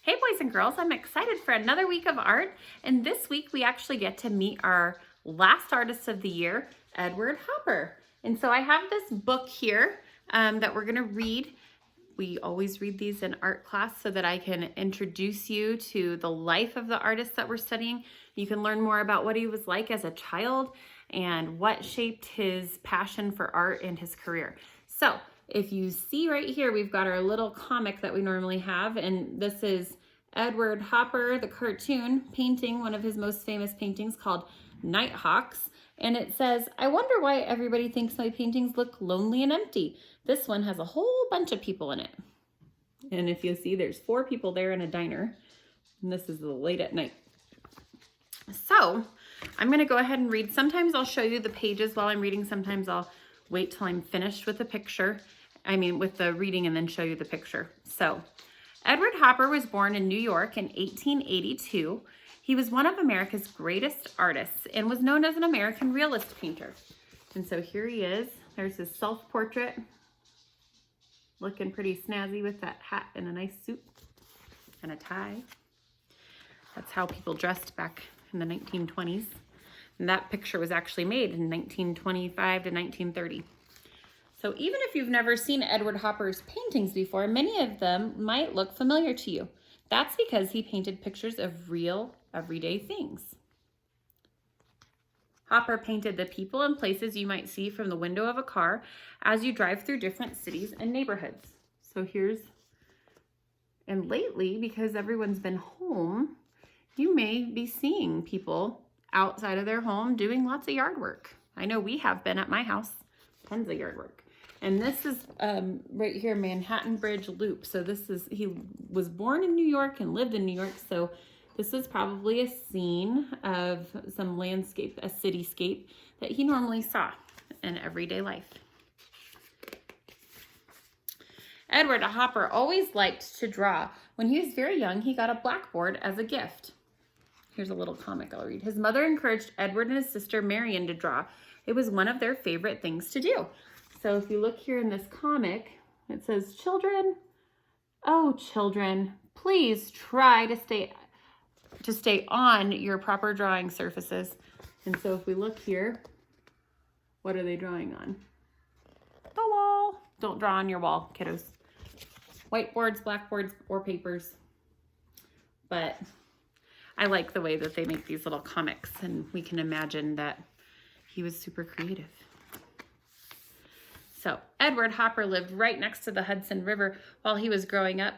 Hey boys and girls, I'm excited for another week of art, and this week we actually get to meet our last artist of the year, Edward Hopper. And so I have this book here that we're gonna read. We always read these in art class so that I can introduce you to the life of the artist that we're studying. You can learn more about what he was like as a child and what shaped his passion for art and his career. So if you see right here, we've got our little comic that we normally have, and this is Edward Hopper, the cartoon, painting one of his most famous paintings called Nighthawks. And it says, "I wonder why everybody thinks my paintings look lonely and empty. This one has a whole bunch of people in it." And if you see, there's 4 people there in a diner. And this is late at night. So I'm going to go ahead and read. Sometimes I'll show you the pages while I'm reading. Sometimes I'll wait till I'm finished with the picture. With the reading and then show you the picture. So Edward Hopper was born in New York in 1882. He was one of America's greatest artists and was known as an American realist painter. And so here he is. There's his self-portrait, looking pretty snazzy with that hat and a nice suit and a tie. That's how people dressed back in the 1920s. And that picture was actually made in 1925 to 1930. So even if you've never seen Edward Hopper's paintings before, many of them might look familiar to you. That's because he painted pictures of real, everyday things. Hopper painted the people and places you might see from the window of a car as you drive through different cities and neighborhoods. So and lately, because everyone's been home, you may be seeing people outside of their home doing lots of yard work. I know we have been at my house, tons of yard work. And this is right here, Manhattan Bridge Loop. So he was born in New York and lived in New York. So this is probably a scene of some landscape, a cityscape that he normally saw in everyday life. Edward Hopper always liked to draw. When he was very young, he got a blackboard as a gift. Here's a little comic I'll read. His mother encouraged Edward and his sister Marion to draw. It was one of their favorite things to do. So if you look here in this comic, it says, "Children, oh children, please try to stay on your proper drawing surfaces." And so if we look here, what are they drawing on? The wall. Don't draw on your wall, kiddos. Whiteboards, blackboards, or papers. But I like the way that they make these little comics, and we can imagine that he was super creative. So Edward Hopper lived right next to the Hudson River while he was growing up,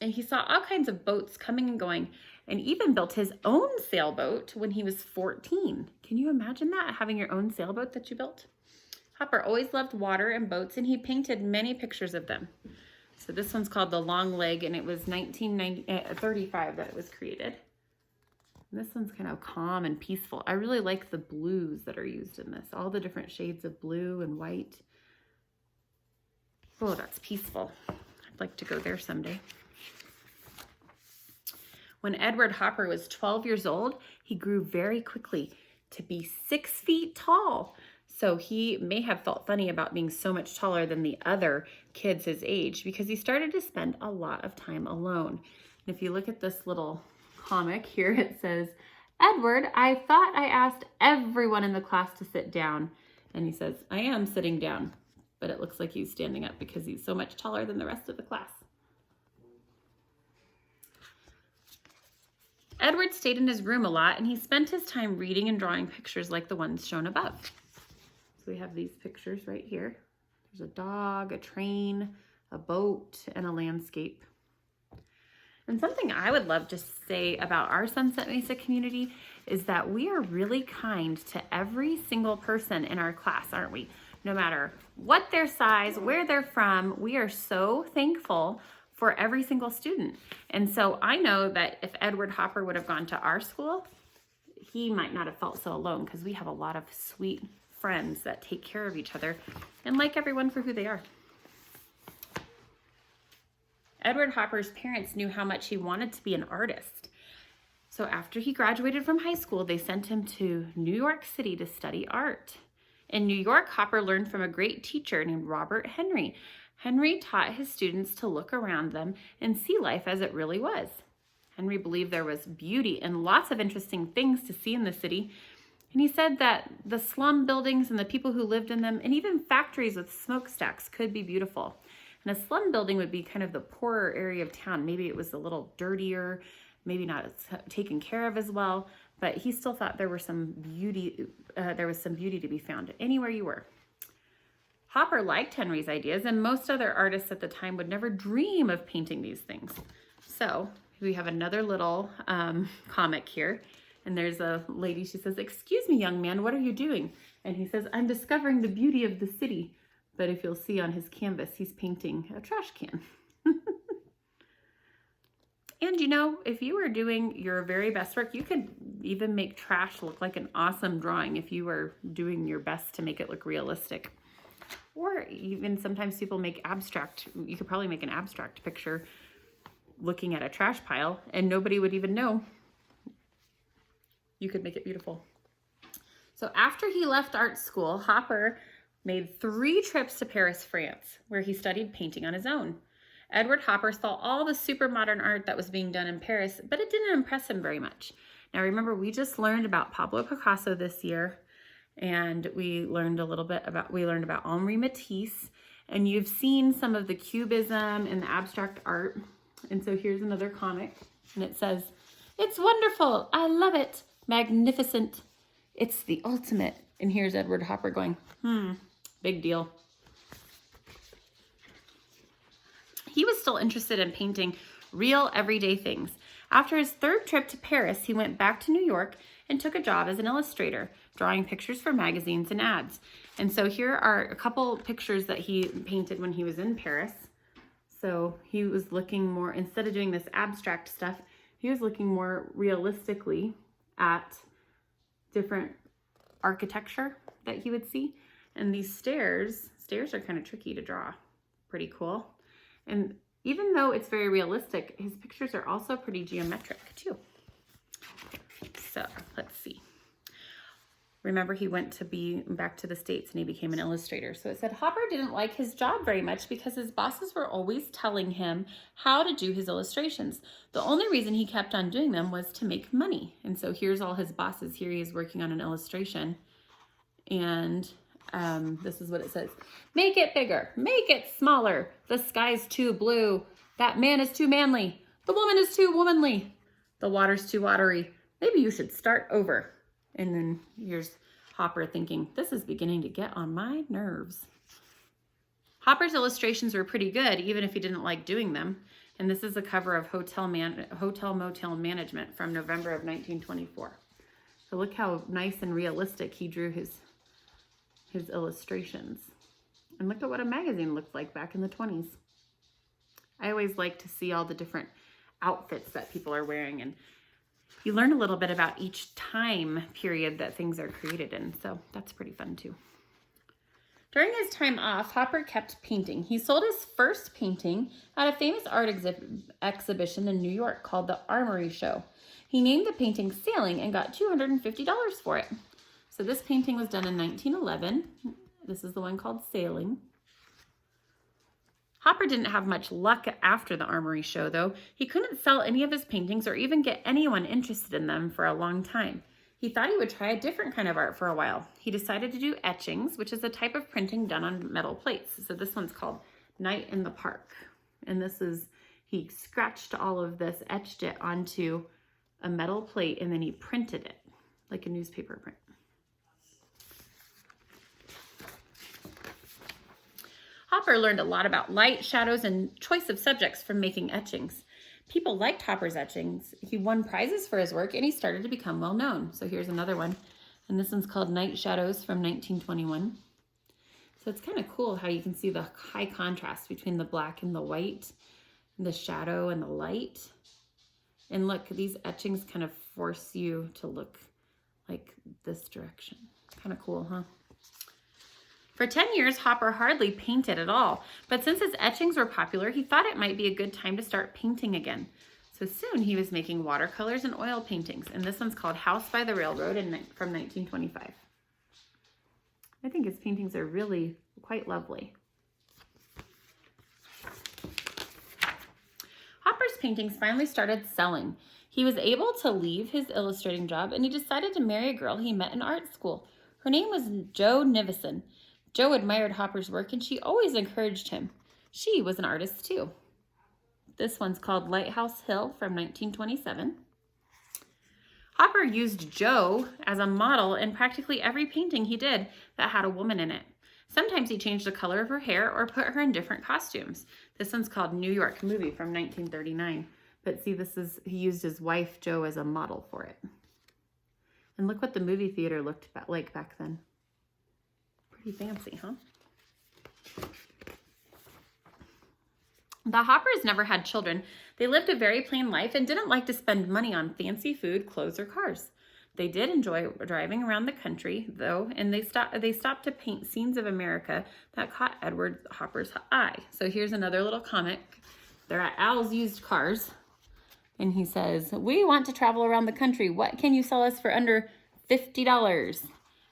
and he saw all kinds of boats coming and going, and even built his own sailboat when he was 14. Can you imagine that, having your own sailboat that you built? Hopper always loved water and boats, and he painted many pictures of them. So this one's called The Long Leg, and it was 1935 that it was created. And this one's kind of calm and peaceful. I really like the blues that are used in this, all the different shades of blue and white. Oh, that's peaceful. I'd like to go there someday. When Edward Hopper was 12 years old, he grew very quickly to be 6 feet tall. So he may have felt funny about being so much taller than the other kids his age because he started to spend a lot of time alone. And if you look at this little comic here, it says, "Edward, I thought I asked everyone in the class to sit down." And he says, "I am sitting down." But it looks like he's standing up because he's so much taller than the rest of the class. Edward stayed in his room a lot, and he spent his time reading and drawing pictures like the ones shown above. So we have these pictures right here. There's a dog, a train, a boat, and a landscape. And something I would love to say about our Sunset Mesa community is that we are really kind to every single person in our class, aren't we? No matter what their size, where they're from, we are so thankful for every single student. And so I know that if Edward Hopper would have gone to our school, he might not have felt so alone because we have a lot of sweet friends that take care of each other and like everyone for who they are. Edward Hopper's parents knew how much he wanted to be an artist. So after he graduated from high school, they sent him to New York City to study art. In New York, Hopper learned from a great teacher named Robert Henry. Henry taught his students to look around them and see life as it really was. Henry believed there was beauty and lots of interesting things to see in the city. And he said that the slum buildings and the people who lived in them, and even factories with smokestacks, could be beautiful. And a slum building would be kind of the poorer area of town. Maybe it was a little dirtier, maybe not taken care of as well, but he still thought there was some beauty to be found anywhere you were. Hopper liked Henry's ideas, and most other artists at the time would never dream of painting these things. So we have another little comic here, and there's a lady, she says, "Excuse me, young man, what are you doing?" And he says, "I'm discovering the beauty of the city." But if you'll see on his canvas, he's painting a trash can. And you know, if you were doing your very best work, you could even make trash look like an awesome drawing if you were doing your best to make it look realistic. Or even sometimes people make abstract, you could probably make an abstract picture looking at a trash pile and nobody would even know. You could make it beautiful. So after he left art school, Hopper made 3 trips to Paris, France, where he studied painting on his own. Edward Hopper saw all the super modern art that was being done in Paris, but it didn't impress him very much. Now remember, we just learned about Pablo Picasso this year, and we learned about Henri Matisse, and you've seen some of the cubism and the abstract art. And so here's another comic, and it says, "It's wonderful, I love it, magnificent, it's the ultimate." And here's Edward Hopper going, big deal. He was still interested in painting real everyday things. After his 3rd trip to Paris, he went back to New York and took a job as an illustrator, drawing pictures for magazines and ads. And so here are a couple pictures that he painted when he was in Paris. So he was looking more, instead of doing this abstract stuff, he was looking more realistically at different architecture that he would see. And these stairs are kind of tricky to draw. Pretty cool. And even though it's very realistic, his pictures are also pretty geometric too. So let's see. Remember, he went back to the States and he became an illustrator. So it said Hopper didn't like his job very much because his bosses were always telling him how to do his illustrations. The only reason he kept on doing them was to make money. And so here's all his bosses. Here he is working on an illustration. And this is what it says. "Make it bigger, make it smaller. The sky's too blue. That man is too manly. The woman is too womanly. The water's too watery. Maybe you should start over." And then here's Hopper thinking, this is beginning to get on my nerves. Hopper's illustrations were pretty good, even if he didn't like doing them. And this is a cover of Hotel Motel Management from November of 1924. So look how nice and realistic he drew his illustrations. And look at what a magazine looked like back in the 20s. I always like to see all the different outfits that people are wearing, and you learn a little bit about each time period that things are created in, so that's pretty fun too. During his time off, Hopper kept painting. He sold his first painting at a famous art exhibition in New York called the Armory Show. He named the painting Sailing and got $250 for it. So this painting was done in 1911. This is the one called Sailing. Hopper didn't have much luck after the Armory Show, though. He couldn't sell any of his paintings or even get anyone interested in them for a long time. He thought he would try a different kind of art for a while. He decided to do etchings, which is a type of printing done on metal plates. So this one's called Night in the Park. And this is, he scratched all of this, etched it onto a metal plate, and then he printed it like a newspaper print. Hopper learned a lot about light, shadows, and choice of subjects from making etchings. People liked Hopper's etchings. He won prizes for his work, and he started to become well known. So here's another one, and this one's called Night Shadows from 1921. So it's kind of cool how you can see the high contrast between the black and the white, and the shadow and the light. And look, these etchings kind of force you to look like this direction. Kind of cool, huh? For 10 years, Hopper hardly painted at all, but since his etchings were popular, he thought it might be a good time to start painting again. So soon he was making watercolors and oil paintings, and this one's called House by the Railroad from 1925. I think his paintings are really quite lovely. Hopper's paintings finally started selling. He was able to leave his illustrating job and he decided to marry a girl he met in art school. Her name was Jo Nivison. Jo admired Hopper's work and she always encouraged him. She was an artist too. This one's called Lighthouse Hill from 1927. Hopper used Jo as a model in practically every painting he did that had a woman in it. Sometimes he changed the color of her hair or put her in different costumes. This one's called New York Movie from 1939. But see, he used his wife Jo as a model for it. And look what the movie theater looked like back then. Pretty fancy, huh? The Hoppers never had children. They lived a very plain life and didn't like to spend money on fancy food, clothes, or cars. They did enjoy driving around the country, though, and they stopped to paint scenes of America that caught Edward Hopper's eye. So here's another little comic. They're at Al's Used Cars, and he says, "We want to travel around the country. What can you sell us for under $50?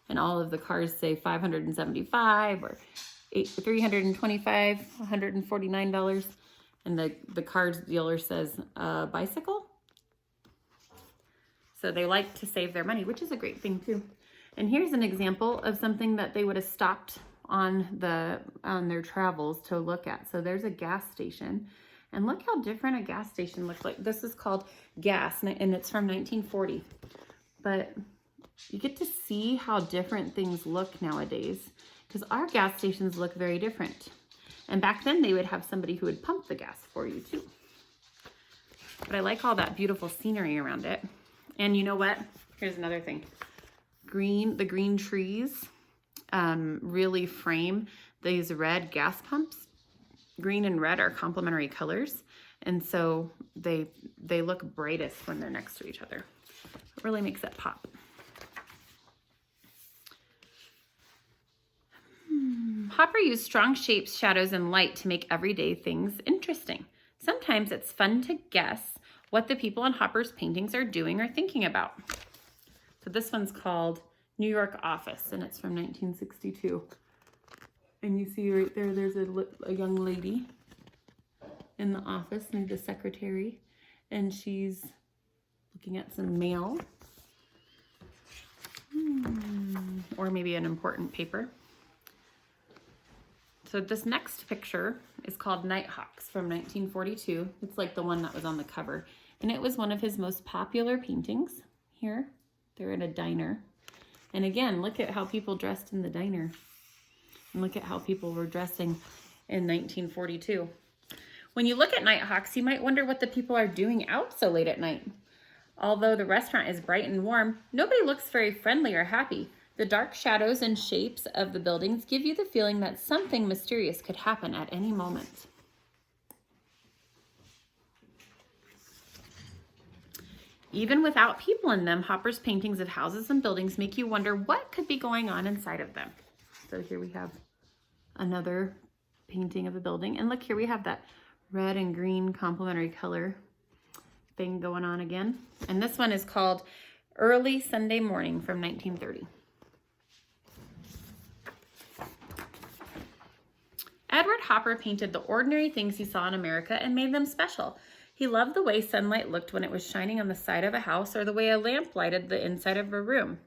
And all of the cars say $575 or $325, $149. And the car dealer says, bicycle? So they like to save their money, which is a great thing too. And here's an example of something that they would have stopped on their travels to look at. So there's a gas station. And look how different a gas station looks like. This is called Gas, and it's from 1940. But you get to see how different things look nowadays, because our gas stations look very different. And back then they would have somebody who would pump the gas for you too. But I like all that beautiful scenery around it. And you know what? Here's another thing. The green trees really frame these red gas pumps. Green and red are complementary colors. And so they look brightest when they're next to each other. It really makes it pop. Hopper used strong shapes, shadows, and light to make everyday things interesting. Sometimes it's fun to guess what the people in Hopper's paintings are doing or thinking about. So this one's called New York Office, and it's from 1962. And you see right there, there's a young lady in the office, and the secretary, and she's looking at some mail. Or maybe an important paper. So this next picture is called Nighthawks from 1942. It's like the one that was on the cover. And it was one of his most popular paintings. Here, they're in a diner. And again, look at how people dressed in the diner. And look at how people were dressing in 1942. When you look at Nighthawks, you might wonder what the people are doing out so late at night. Although the restaurant is bright and warm, nobody looks very friendly or happy. The dark shadows and shapes of the buildings give you the feeling that something mysterious could happen at any moment. Even without people in them, Hopper's paintings of houses and buildings make you wonder what could be going on inside of them. So here we have another painting of a building. And look, here we have that red and green complementary color thing going on again. And this one is called Early Sunday Morning from 1930. Edward Hopper painted the ordinary things he saw in America and made them special. He loved the way sunlight looked when it was shining on the side of a house or the way a lamp lighted the inside of a room.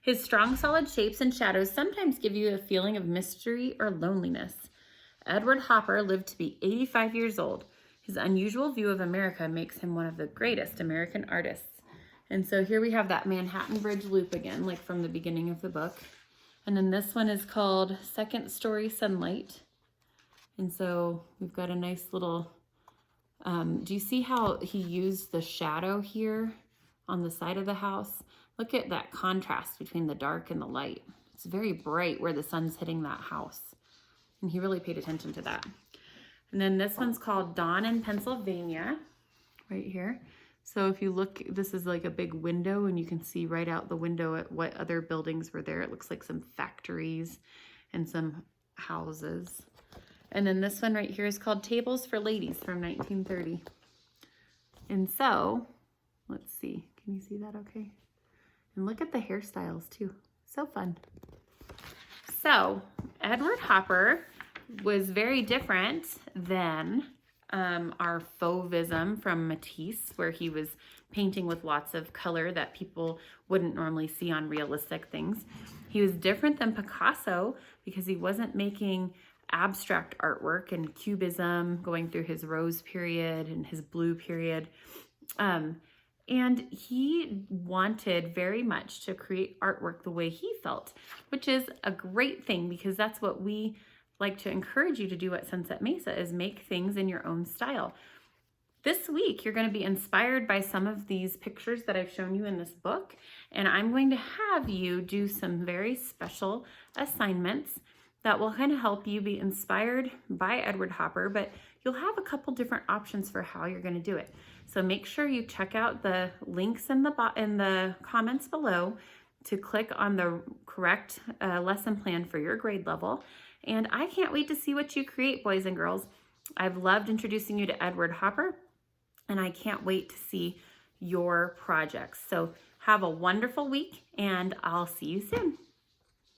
His strong, solid shapes and shadows sometimes give you a feeling of mystery or loneliness. Edward Hopper lived to be 85 years old. His unusual view of America makes him one of the greatest American artists. And so here we have that Manhattan Bridge loop again, like from the beginning of the book. And then this one is called Second Story Sunlight. And so we've got a nice little, do you see how he used the shadow here on the side of the house? Look at that contrast between the dark and the light. It's very bright where the sun's hitting that house. And he really paid attention to that. And then this one's called Dawn in Pennsylvania, right here. So if you look, this is like a big window and you can see right out the window at what other buildings were there. It looks like some factories and some houses. And then this one right here is called Tables for Ladies from 1930. And so, let's see, can you see that okay? And look at the hairstyles too, so fun. So, Edward Hopper was very different than our Fauvism from Matisse, where he was painting with lots of color that people wouldn't normally see on realistic things. He was different than Picasso because he wasn't making abstract artwork and cubism, going through his rose period and his blue period. And he wanted very much to create artwork the way he felt, which is a great thing because that's what we like to encourage you to do at Sunset Mesa, is make things in your own style. This week, you're going to be inspired by some of these pictures that I've shown you in this book, and I'm going to have you do some very special assignments that will kind of help you be inspired by Edward Hopper, but you'll have a couple different options for how you're going to do it. So make sure you check out the links in the comments below to click on the correct lesson plan for your grade level. And I can't wait to see what you create, boys and girls. I've loved introducing you to Edward Hopper, and I can't wait to see your projects. So have a wonderful week, and I'll see you soon.